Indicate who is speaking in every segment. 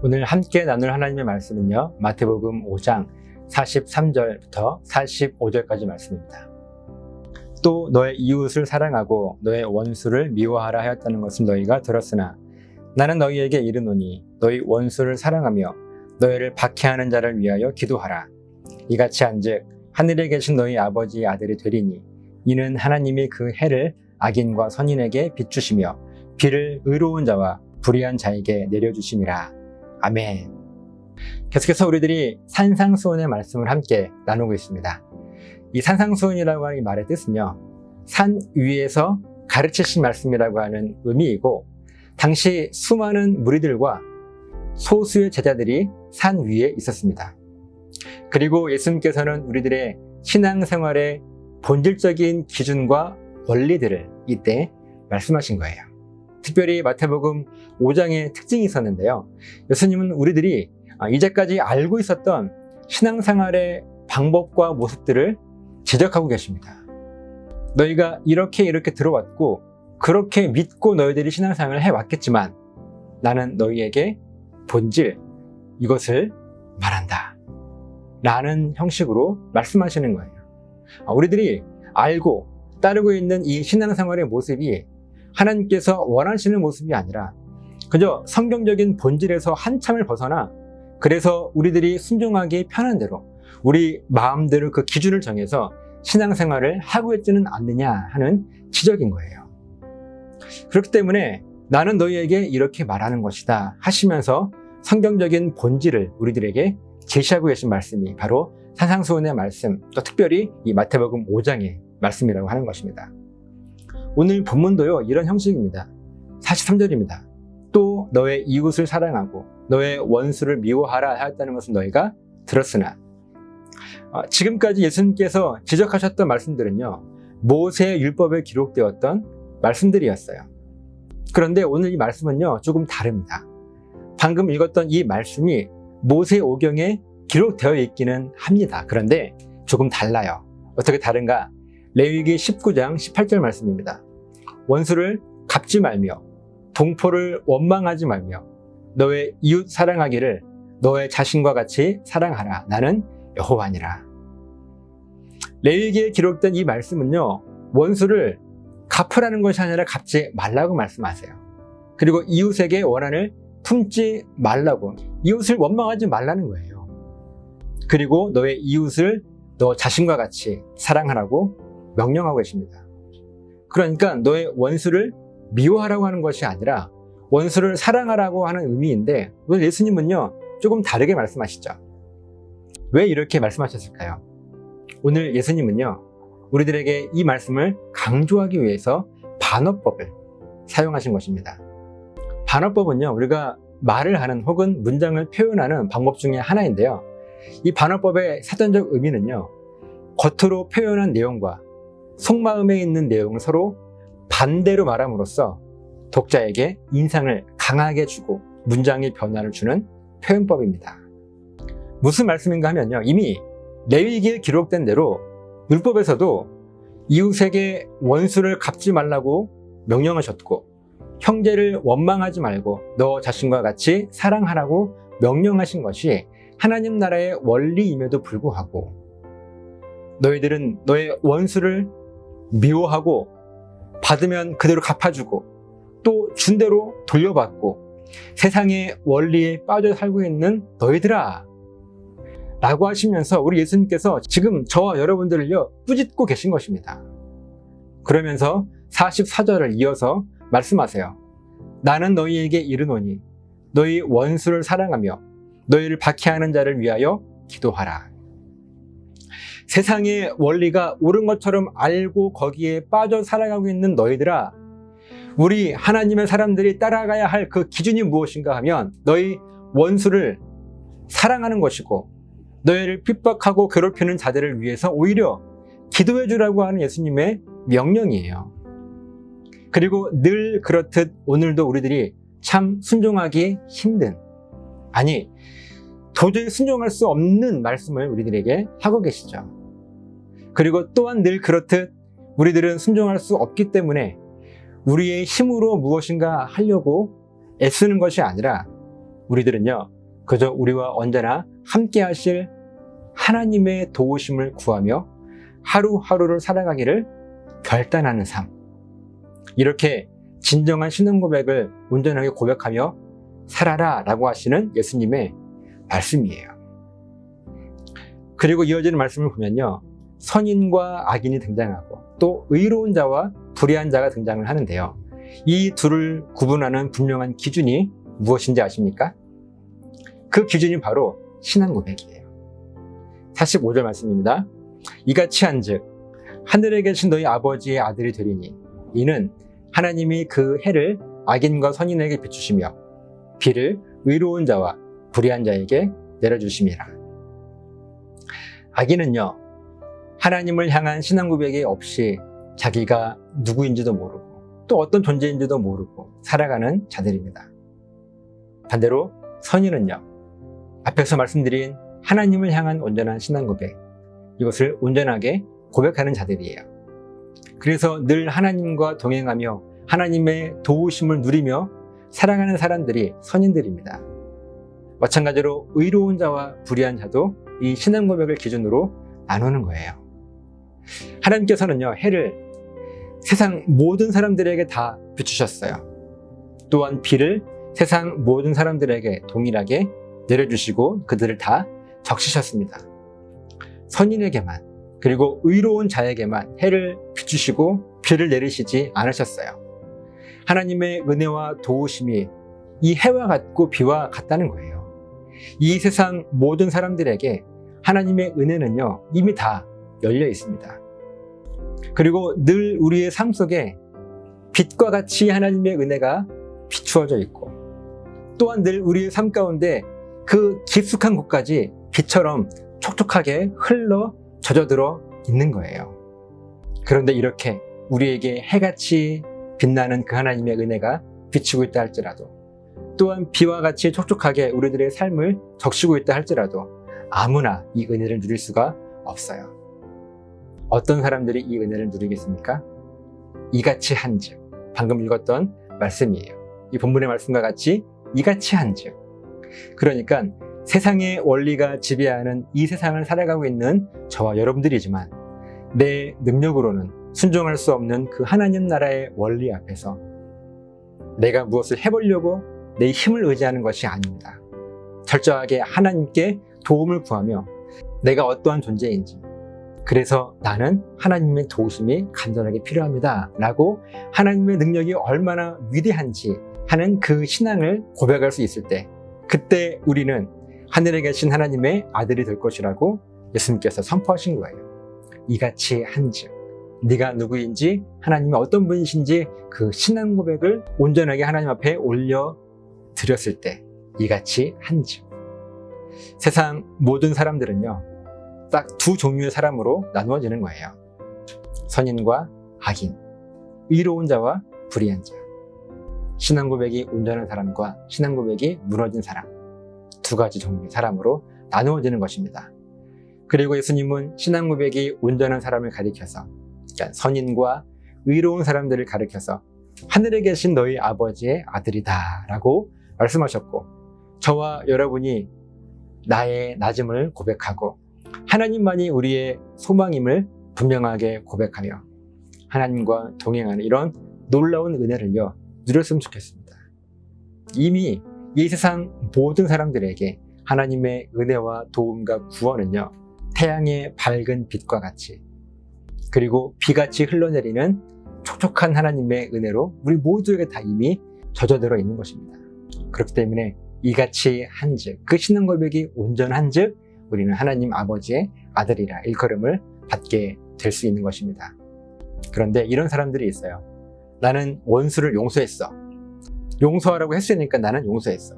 Speaker 1: 오늘 함께 나눌 하나님의 말씀은요, 마태복음 5장 43절부터 45절까지 말씀입니다. 또 너의 이웃을 사랑하고 너의 원수를 미워하라 하였다는 것을 너희가 들었으나 나는 너희에게 이르노니 너희 원수를 사랑하며 너희를 박해하는 자를 위하여 기도하라. 이같이 한즉 하늘에 계신 너희 아버지의 아들이 되리니 이는 하나님이 그 해를 악인과 선인에게 비추시며 비를 의로운 자와 불의한 자에게 내려주심이라. 아멘. 계속해서 우리들이 산상수훈의 말씀을 함께 나누고 있습니다. 이 산상수훈이라고 하는 이 말의 뜻은요, 산 위에서 가르치신 말씀이라고 하는 의미이고, 당시 수많은 무리들과 소수의 제자들이 산 위에 있었습니다. 그리고 예수님께서는 우리들의 신앙생활의 본질적인 기준과 원리들을 이때 말씀하신 거예요. 특별히 마태복음 5장의 특징이 있었는데요. 예수님은 우리들이 이제까지 알고 있었던 신앙생활의 방법과 모습들을 지적하고 계십니다. 너희가 이렇게 들어왔고 그렇게 믿고 너희들이 신앙생활을 해왔겠지만 나는 너희에게 본질, 이것을 말한다 라는 형식으로 말씀하시는 거예요. 우리들이 알고 따르고 있는 이 신앙생활의 모습이 하나님께서 원하시는 모습이 아니라 그저 성경적인 본질에서 한참을 벗어나, 그래서 우리들이 순종하기 편한 대로 우리 마음대로 그 기준을 정해서 신앙생활을 하고 있지는 않느냐 하는 지적인 거예요. 그렇기 때문에 나는 너희에게 이렇게 말하는 것이다 하시면서 성경적인 본질을 우리들에게 제시하고 계신 말씀이 바로 산상수훈의 말씀, 또 특별히 이 마태복음 5장의 말씀이라고 하는 것입니다. 오늘 본문도요, 이런 형식입니다. 43절입니다. 또 너의 이웃을 사랑하고 너의 원수를 미워하라 하였다는 것은 너희가 들었으나, 지금까지 예수님께서 지적하셨던 말씀들은요, 모세의 율법에 기록되었던 말씀들이었어요. 그런데 오늘 이 말씀은요, 조금 다릅니다. 방금 읽었던 이 말씀이 모세 오경에 기록되어 있기는 합니다. 그런데 조금 달라요. 어떻게 다른가? 레위기 19장 18절 말씀입니다. 원수를 갚지 말며 동포를 원망하지 말며 너의 이웃 사랑하기를 너의 자신과 같이 사랑하라. 나는 여호와니라. 레위기에 기록된 이 말씀은요, 원수를 갚으라는 것이 아니라 갚지 말라고 말씀하세요. 그리고 이웃에게 원한을 품지 말라고, 이웃을 원망하지 말라는 거예요. 그리고 너의 이웃을 너 자신과 같이 사랑하라고 명령하고 계십니다. 그러니까 너의 원수를 미워하라고 하는 것이 아니라 원수를 사랑하라고 하는 의미인데, 오늘 예수님은요, 조금 다르게 말씀하시죠. 왜 이렇게 말씀하셨을까요? 오늘 예수님은요, 우리들에게 이 말씀을 강조하기 위해서 반어법을 사용하신 것입니다. 반어법은요, 우리가 말을 하는 혹은 문장을 표현하는 방법 중에 하나인데요, 이 반어법의 사전적 의미는요, 겉으로 표현한 내용과 속마음에 있는 내용을 서로 반대로 말함으로써 독자에게 인상을 강하게 주고 문장의 변화를 주는 표현법입니다. 무슨 말씀인가 하면요, 이미 레위기에 기록된 대로 율법에서도 이웃에게 원수를 갚지 말라고 명령하셨고, 형제를 원망하지 말고 너 자신과 같이 사랑하라고 명령하신 것이 하나님 나라의 원리임에도 불구하고, 너희들은 너의 원수를 미워하고 받으면 그대로 갚아주고 또 준 대로 돌려받고 세상의 원리에 빠져 살고 있는 너희들아 라고 하시면서 우리 예수님께서 지금 저와 여러분들을요, 꾸짖고 계신 것입니다. 그러면서 44절을 이어서 말씀하세요. 나는 너희에게 이르노니 너희 원수를 사랑하며 너희를 박해하는 자를 위하여 기도하라. 세상의 원리가 옳은 것처럼 알고 거기에 빠져 살아가고 있는 너희들아, 우리 하나님의 사람들이 따라가야 할 그 기준이 무엇인가 하면 너희 원수를 사랑하는 것이고, 너희를 핍박하고 괴롭히는 자들을 위해서 오히려 기도해 주라고 하는 예수님의 명령이에요. 그리고 늘 그렇듯 오늘도 우리들이 참 순종하기 힘든, 아니 도저히 순종할 수 없는 말씀을 우리들에게 하고 계시죠. 그리고 또한 늘 그렇듯 우리들은 순종할 수 없기 때문에 우리의 힘으로 무엇인가 하려고 애쓰는 것이 아니라 우리들은요, 그저 우리와 언제나 함께 하실 하나님의 도우심을 구하며 하루하루를 살아가기를 결단하는 삶. 이렇게 진정한 신앙 고백을 온전하게 고백하며 살아라 라고 하시는 예수님의 말씀이에요. 그리고 이어지는 말씀을 보면요, 선인과 악인이 등장하고 또 의로운 자와 불의한 자가 등장을 하는데요, 이 둘을 구분하는 분명한 기준이 무엇인지 아십니까? 그 기준이 바로 신앙 고백이에요. 45절 말씀입니다. 이같이 한즉 하늘에 계신 너희 아버지의 아들이 되리니 이는 하나님이 그 해를 악인과 선인에게 비추시며 비를 의로운 자와 불의한 자에게 내려주심이라. 악인은요, 하나님을 향한 신앙 고백이 없이 자기가 누구인지도 모르고 또 어떤 존재인지도 모르고 살아가는 자들입니다. 반대로 선인은요, 앞에서 말씀드린 하나님을 향한 온전한 신앙 고백, 이것을 온전하게 고백하는 자들이에요. 그래서 늘 하나님과 동행하며 하나님의 도우심을 누리며 살아가는 사람들이 선인들입니다. 마찬가지로 의로운 자와 불의한 자도 이 신앙 고백을 기준으로 나누는 거예요. 하나님께서는요, 해를 세상 모든 사람들에게 다 비추셨어요. 또한 비를 세상 모든 사람들에게 동일하게 내려주시고 그들을 다 적시셨습니다. 선인에게만, 그리고 의로운 자에게만 해를 비추시고 비를 내리시지 않으셨어요. 하나님의 은혜와 도우심이 이 해와 같고 비와 같다는 거예요. 이 세상 모든 사람들에게 하나님의 은혜는요, 이미 다 열려 있습니다. 그리고 늘 우리의 삶 속에 빛과 같이 하나님의 은혜가 비추어져 있고, 또한 늘 우리의 삶 가운데 그 깊숙한 곳까지 빛처럼 촉촉하게 흘러 젖어들어 있는 거예요. 그런데 이렇게 우리에게 해같이 빛나는 그 하나님의 은혜가 비추고 있다 할지라도, 또한 비와 같이 촉촉하게 우리들의 삶을 적시고 있다 할지라도 아무나 이 은혜를 누릴 수가 없어요. 어떤 사람들이 이 은혜를 누리겠습니까? 이같이 한즉, 방금 읽었던 말씀이에요. 이 본문의 말씀과 같이 이같이 한즉, 그러니까 세상의 원리가 지배하는 이 세상을 살아가고 있는 저와 여러분들이지만 내 능력으로는 순종할 수 없는 그 하나님 나라의 원리 앞에서 내가 무엇을 해보려고 내 힘을 의지하는 것이 아닙니다. 철저하게 하나님께 도움을 구하며 내가 어떠한 존재인지, 그래서 나는 하나님의 도우심이 간절하게 필요합니다 라고 하나님의 능력이 얼마나 위대한지 하는 그 신앙을 고백할 수 있을 때, 그때 우리는 하늘에 계신 하나님의 아들이 될 것이라고 예수님께서 선포하신 거예요. 이같이 한즉, 네가 누구인지, 하나님이 어떤 분이신지 그 신앙 고백을 온전하게 하나님 앞에 올려 드렸을 때 이같이 한즉. 세상 모든 사람들은요, 딱 두 종류의 사람으로 나누어지는 거예요. 선인과 악인, 의로운 자와 불의한 자. 신앙 고백이 온전한 사람과 신앙 고백이 무너진 사람, 두 가지 종류의 사람으로 나누어지는 것입니다. 그리고 예수님은 신앙 고백이 온전한 사람을 가리켜서, 그러니까 선인과 의로운 사람들을 가리켜서 하늘에 계신 너희 아버지의 아들이다 라고 말씀하셨고, 저와 여러분이 나의 낮음을 고백하고 하나님만이 우리의 소망임을 분명하게 고백하며 하나님과 동행하는 이런 놀라운 은혜를요, 누렸으면 좋겠습니다. 이미 이 세상 모든 사람들에게 하나님의 은혜와 도움과 구원은요, 태양의 밝은 빛과 같이, 그리고 비같이 흘러내리는 촉촉한 하나님의 은혜로 우리 모두에게 다 이미 젖어들어 있는 것입니다. 그렇기 때문에 이같이 한즉, 그 신앙 고백이 온전한즉 우리는 하나님 아버지의 아들이라 일컬음을 받게 될 수 있는 것입니다. 그런데 이런 사람들이 있어요. 나는 원수를 용서했어. 용서하라고 했으니까 나는 용서했어.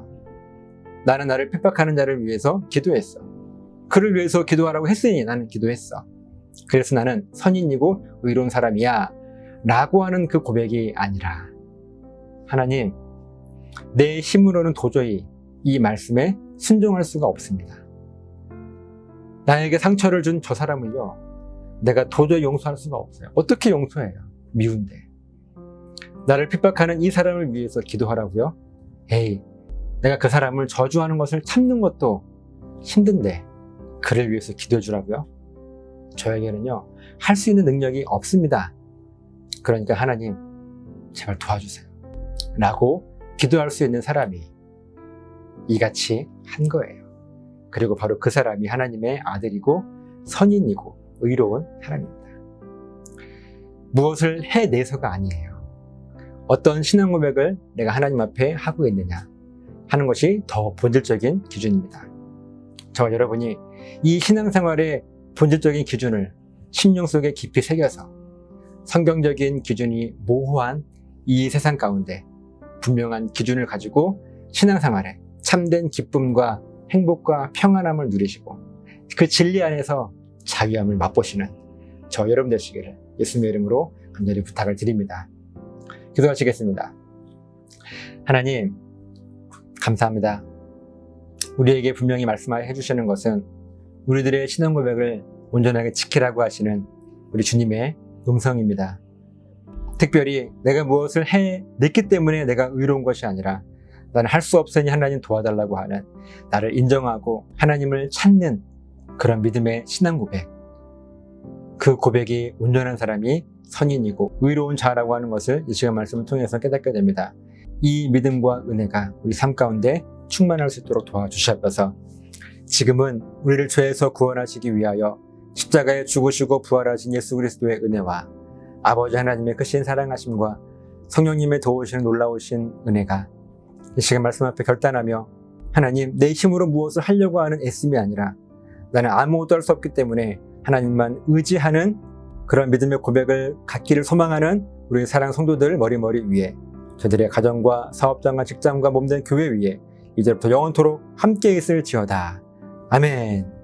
Speaker 1: 나는 나를 핍박하는 자를 위해서 기도했어. 그를 위해서 기도하라고 했으니 나는 기도했어. 그래서 나는 선인이고 의로운 사람이야 라고 하는 그 고백이 아니라, 하나님, 내 힘으로는 도저히 이 말씀에 순종할 수가 없습니다. 나에게 상처를 준 저 사람을요, 내가 도저히 용서할 수가 없어요. 어떻게 용서해요? 미운데. 나를 핍박하는 이 사람을 위해서 기도하라고요? 에이, 내가 그 사람을 저주하는 것을 참는 것도 힘든데 그를 위해서 기도해 주라고요? 저에게는요, 할 수 있는 능력이 없습니다. 그러니까 하나님, 제발 도와주세요. 라고 기도할 수 있는 사람이 이같이 한 거예요. 그리고 바로 그 사람이 하나님의 아들이고 선인이고 의로운 사람입니다. 무엇을 해내서가 아니에요. 어떤 신앙 고백을 내가 하나님 앞에 하고 있느냐 하는 것이 더 본질적인 기준입니다. 저와 여러분이 이 신앙생활의 본질적인 기준을 심령 속에 깊이 새겨서 성경적인 기준이 모호한 이 세상 가운데 분명한 기준을 가지고 신앙생활에 참된 기쁨과 행복과 평안함을 누리시고 그 진리 안에서 자유함을 맛보시는 저 여러분 되시기를 예수님의 이름으로 간절히 부탁을 드립니다. 기도하시겠습니다. 하나님, 감사합니다. 우리에게 분명히 말씀해 주시는 것은 우리들의 신앙 고백을 온전하게 지키라고 하시는 우리 주님의 음성입니다. 특별히 내가 무엇을 해냈기 때문에 내가 의로운 것이 아니라 나는 할 수 없으니 하나님 도와달라고 하는 나를 인정하고 하나님을 찾는 그런 믿음의 신앙 고백, 그 고백이 온전한 사람이 선인이고 의로운 자라고 하는 것을 이 시간 말씀을 통해서 깨닫게 됩니다. 이 믿음과 은혜가 우리 삶 가운데 충만할 수 있도록 도와주시옵소서. 지금은 우리를 죄에서 구원하시기 위하여 십자가에 죽으시고 부활하신 예수 그리스도의 은혜와 아버지 하나님의 크신 사랑하심과 성령님의 도우시는 놀라우신 은혜가 이 시간 말씀 앞에 결단하며 하나님, 내 힘으로 무엇을 하려고 하는 애씀이 아니라 나는 아무것도 할 수 없기 때문에 하나님만 의지하는 그런 믿음의 고백을 갖기를 소망하는 우리 사랑 성도들 머리 위에 저들의 가정과 사업장과 직장과 몸된 교회 위에 이제부터 영원토록 함께 있을지어다. 아멘.